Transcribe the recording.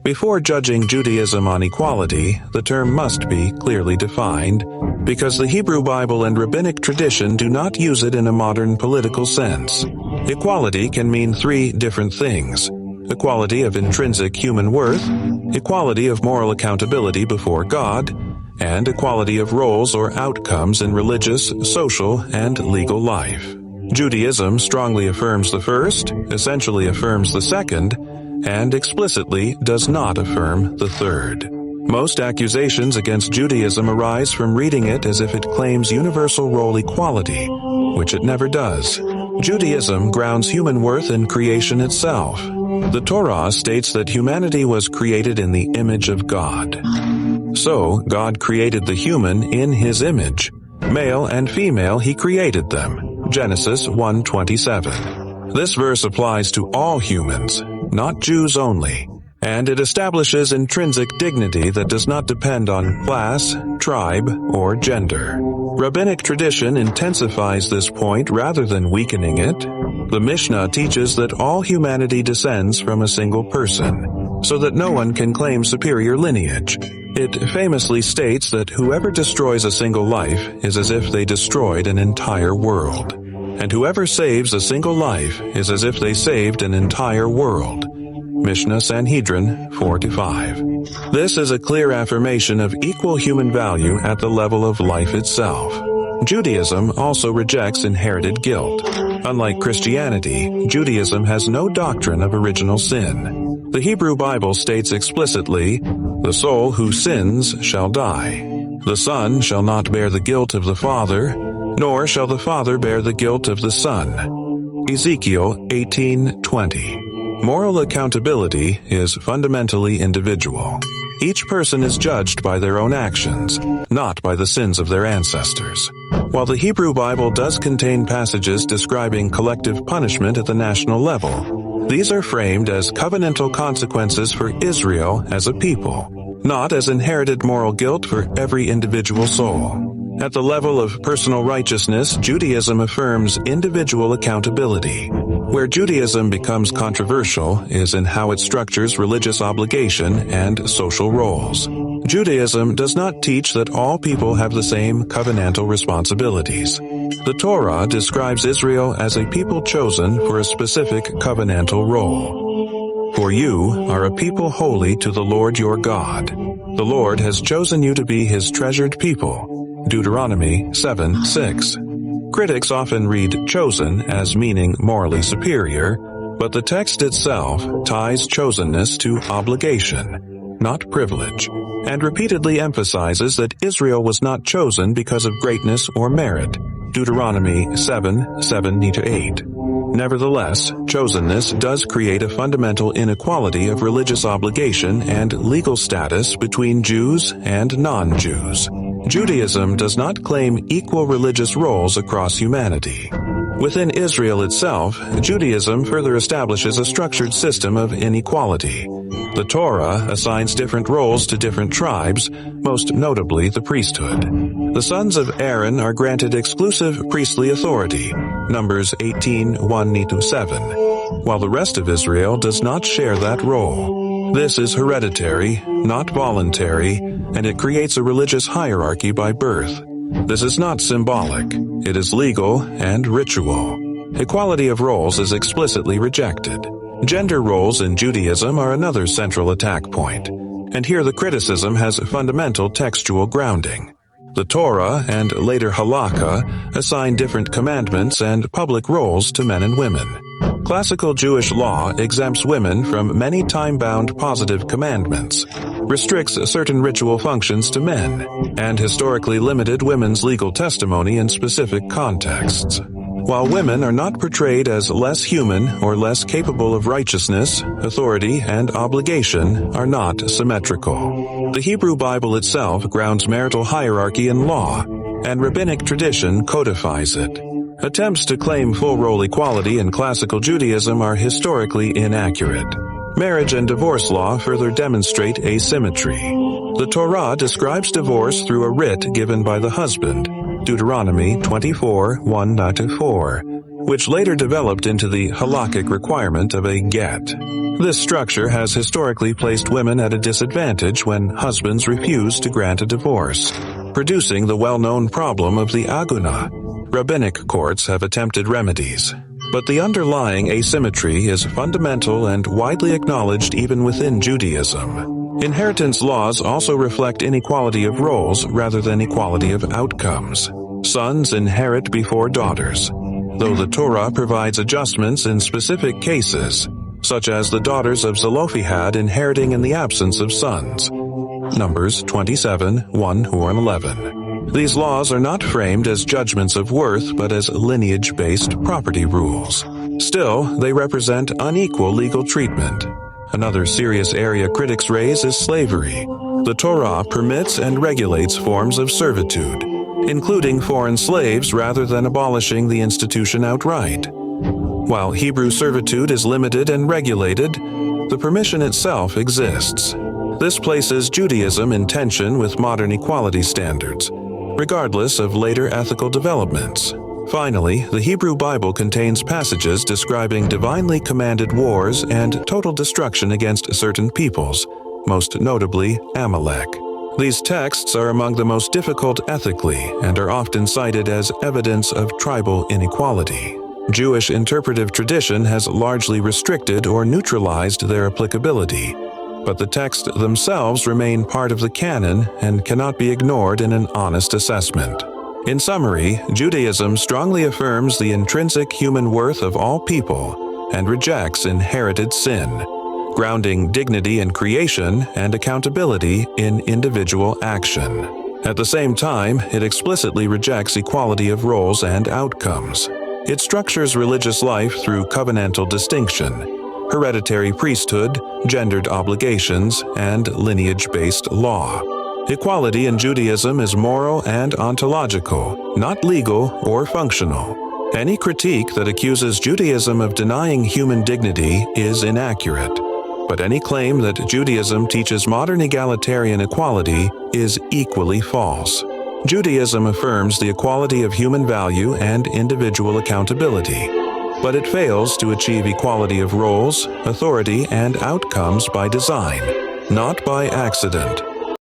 Before judging Judaism on equality, the term must be clearly defined, because the Hebrew Bible and rabbinic tradition do not use it in a modern political sense. Equality can mean three different things: equality of intrinsic human worth, equality of moral accountability before God, and equality of roles or outcomes in religious, social, and legal life. Judaism strongly affirms the first, essentially affirms the second, and explicitly does not affirm the third. Most accusations against Judaism arise from reading it as if it claims universal role equality, which it never does. Judaism grounds human worth in creation itself. The Torah states that humanity was created in the image of God. So, God created the human in His image. Male and female He created them. Genesis 1:27. This verse applies to all humans, not Jews only, and it establishes intrinsic dignity that does not depend on class, tribe, or gender. Rabbinic tradition intensifies this point rather than weakening it. The Mishnah teaches that all humanity descends from a single person, so that no one can claim superior lineage. It famously states that whoever destroys a single life is as if they destroyed an entire world, and whoever saves a single life is as if they saved an entire world. Mishnah Sanhedrin 4-5. This is a clear affirmation of equal human value at the level of life itself. Judaism also rejects inherited guilt. Unlike Christianity, Judaism has no doctrine of original sin. The Hebrew Bible states explicitly, "The soul who sins shall die. The son shall not bear the guilt of the father, nor shall the father bear the guilt of the son." Ezekiel 18:20. Moral accountability is fundamentally individual. Each person is judged by their own actions, not by the sins of their ancestors. While the Hebrew Bible does contain passages describing collective punishment at the national level, these are framed as covenantal consequences for Israel as a people, not as inherited moral guilt for every individual soul. At the level of personal righteousness, Judaism affirms individual accountability. Where Judaism becomes controversial is in how it structures religious obligation and social roles. Judaism does not teach that all people have the same covenantal responsibilities. The Torah describes Israel as a people chosen for a specific covenantal role. "For you are a people holy to the Lord your God. The Lord has chosen you to be His treasured people." Deuteronomy 7:6. Critics often read chosen as meaning morally superior, but the text itself ties chosenness to obligation, not privilege, and repeatedly emphasizes that Israel was not chosen because of greatness or merit. Deuteronomy 7:7-8. Nevertheless, chosenness does create a fundamental inequality of religious obligation and legal status between Jews and non-Jews. Judaism does not claim equal religious roles across humanity. Within Israel itself, Judaism further establishes a structured system of inequality. The Torah assigns different roles to different tribes, most notably the priesthood. The sons of Aaron are granted exclusive priestly authority, Numbers 18:1-7, while the rest of Israel does not share that role. This is hereditary, not voluntary, and it creates a religious hierarchy by birth. This is not symbolic. It is legal and ritual. Equality of roles is explicitly rejected. Gender roles in Judaism are another central attack point, and here the criticism has fundamental textual grounding. The Torah and later Halakha assign different commandments and public roles to men and women. Classical Jewish law exempts women from many time-bound positive commandments, restricts certain ritual functions to men, and historically limited women's legal testimony in specific contexts. While women are not portrayed as less human or less capable of righteousness, authority and obligation are not symmetrical. The Hebrew Bible itself grounds marital hierarchy in law, and rabbinic tradition codifies it. Attempts to claim full role equality in classical Judaism are historically inaccurate. Marriage and divorce law further demonstrate asymmetry. The Torah describes divorce through a writ given by the husband, Deuteronomy 24:1-4, which later developed into the halakhic requirement of a get. This structure has historically placed women at a disadvantage when husbands refuse to grant a divorce, producing the well-known problem of the aguna. Rabbinic courts have attempted remedies, but the underlying asymmetry is fundamental and widely acknowledged even within Judaism. Inheritance laws also reflect inequality of roles rather than equality of outcomes. Sons inherit before daughters, though the Torah provides adjustments in specific cases, such as the daughters of Zelophehad inheriting in the absence of sons. Numbers 27, 1-11. These laws are not framed as judgments of worth but as lineage-based property rules. Still, they represent unequal legal treatment. Another serious area critics raise is slavery. The Torah permits and regulates forms of servitude, including foreign slaves rather than abolishing the institution outright. While Hebrew servitude is limited and regulated, the permission itself exists. This places Judaism in tension with modern equality standards, regardless of later ethical developments. Finally, the Hebrew Bible contains passages describing divinely commanded wars and total destruction against certain peoples, most notably Amalek. These texts are among the most difficult ethically and are often cited as evidence of tribal inequality. Jewish interpretive tradition has largely restricted or neutralized their applicability, but the texts themselves remain part of the canon and cannot be ignored in an honest assessment. In summary, Judaism strongly affirms the intrinsic human worth of all people and rejects inherited sin, grounding dignity in creation and accountability in individual action. At the same time, it explicitly rejects equality of roles and outcomes. It structures religious life through covenantal distinction, hereditary priesthood, gendered obligations, and lineage-based law. Equality in Judaism is moral and ontological, not legal or functional. Any critique that accuses Judaism of denying human dignity is inaccurate, but any claim that Judaism teaches modern egalitarian equality is equally false. Judaism affirms the equality of human value and individual accountability, but it fails to achieve equality of roles, authority, and outcomes by design, not by accident.